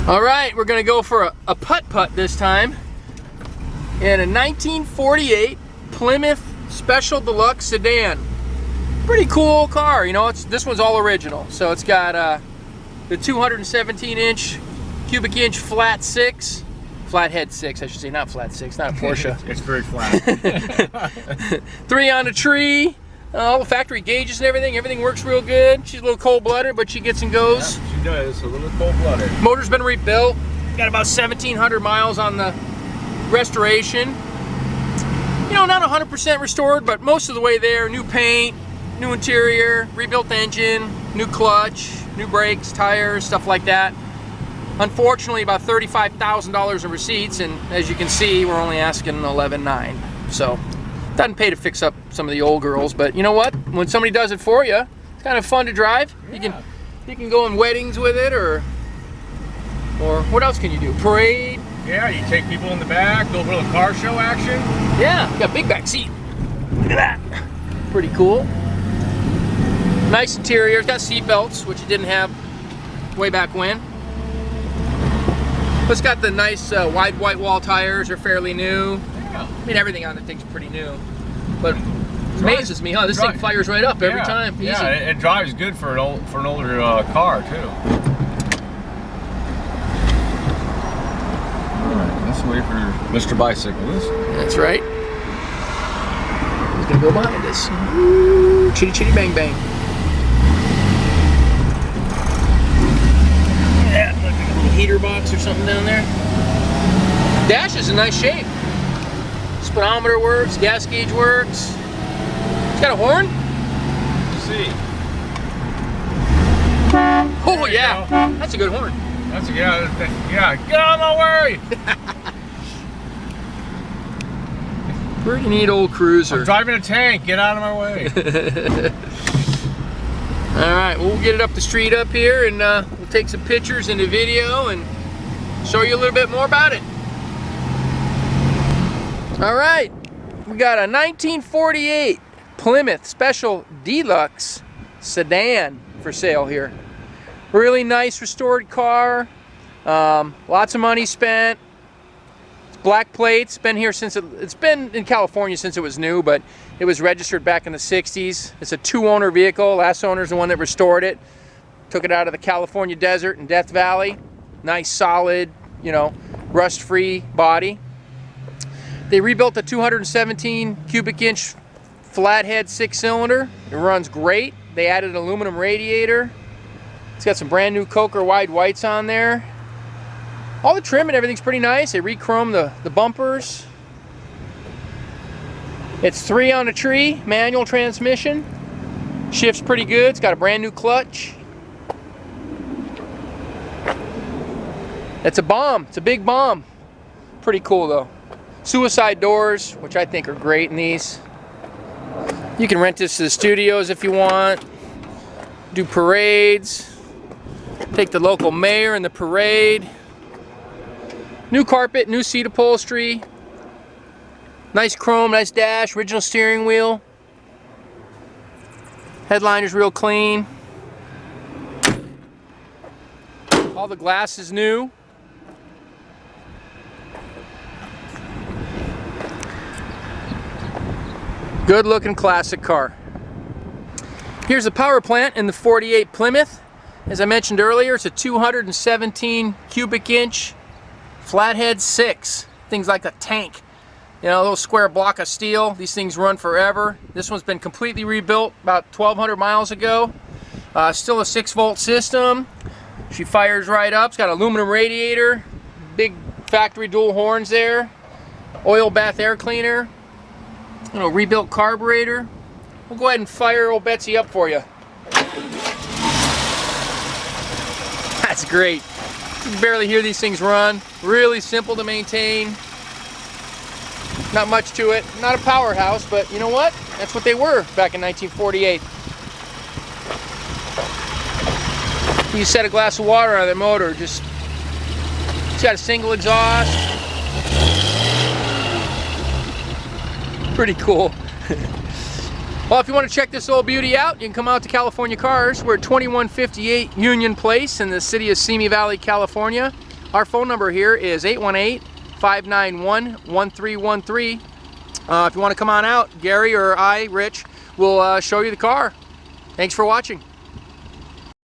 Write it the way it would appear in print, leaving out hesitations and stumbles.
All right, we're gonna go for a putt-putt this time in a 1948 Plymouth Special Deluxe Sedan. Pretty cool car, you know. This one's all original. So it's got the 217-inch cubic inch flathead 6, I should say, not flat 6, not a Porsche. It's very flat. 3 on the tree. All the factory gauges and everything works real good. She's a little cold-blooded, but she gets and goes. Yeah, she does, a little cold-blooded. Motor's been rebuilt. Got about 1,700 miles on the restoration. You know, not 100% restored, but most of the way there. New paint, new interior, rebuilt engine, new clutch, new brakes, tires, stuff like that. Unfortunately, about $35,000 in receipts, and as you can see, we're only asking $11,900. So, doesn't pay to fix up some of the old girls, but you know what? When somebody does it for you, it's kind of fun to drive. Yeah. You can go on weddings with it, or what else can you do? Parade. Yeah, you take people in the back, go for a little car show action. Yeah, got a big back seat. Look at that. Pretty cool. Nice interior. It's got seat belts, which it didn't have way back when. It's got the nice wide white wall tires. Are fairly new. I mean, everything on the thing's pretty new, but it amazes me, huh? This thing fires right up every time. Easy. Yeah, it drives good for an older car too. All right, let's wait for Mr. Bicyclist. That's right. He's gonna go behind us. Ooh, chitty chitty bang bang. Yeah, like a little heater box or something down there. Dash is in nice shape. Speedometer works, gas gauge works. It's got a horn? Let's see. Oh yeah, that's a good horn. That's yeah, get out of my way! Pretty neat old cruiser. I'm driving a tank, get out of my way. Alright, we'll get it up the street up here, and we'll take some pictures and a video and show you a little bit more about it. Alright, we got a 1948 Plymouth Special Deluxe Sedan for sale here. Really nice restored car, lots of money spent. It's black plates, been here since it's been in California since it was new, but it was registered back in the 60s. It's a 2-owner vehicle. Last owner's the one that restored it. Took it out of the California desert in Death Valley. Nice, solid, you know, rust-free body. They rebuilt the 217 cubic inch flathead 6-cylinder. It runs great. They added an aluminum radiator. It's got some brand new Coker wide whites on there. All the trim and everything's pretty nice. They re-chromed the bumpers. It's 3 on a tree, manual transmission. Shifts pretty good. It's got a brand new clutch. It's a bomb. It's a big bomb. Pretty cool though. Suicide doors, which I think are great in these. You can rent this to the studios if you want. Do parades. Take the local mayor in the parade. New carpet, new seat upholstery. Nice chrome, nice dash, original steering wheel. Headliner's real clean. All the glass is new. Good looking classic car. Here's the power plant in the 48 Plymouth. As I mentioned earlier, it's a 217 cubic inch flathead 6. Things like a tank. You know, a little square block of steel. These things run forever. This one's been completely rebuilt about 1,200 miles ago. Still a 6-volt system. She fires right up. It's got an aluminum radiator. Big factory dual horns there. Oil bath air cleaner. You know, rebuilt carburetor. We'll go ahead and fire old Betsy up for you. That's great. You can barely hear these things run. Really simple to maintain. Not much to it. Not a powerhouse, but you know what? That's what they were back in 1948. You set a glass of water on their motor. It's got a single exhaust. Pretty cool. Well, if you want to check this old beauty out, you can come out to California Cars. We're at 2158 Union Place in the city of Simi Valley, California. Our phone number here is 818-591-1313. If you want to come on out, Gary or I, Rich, will show you the car. Thanks for watching.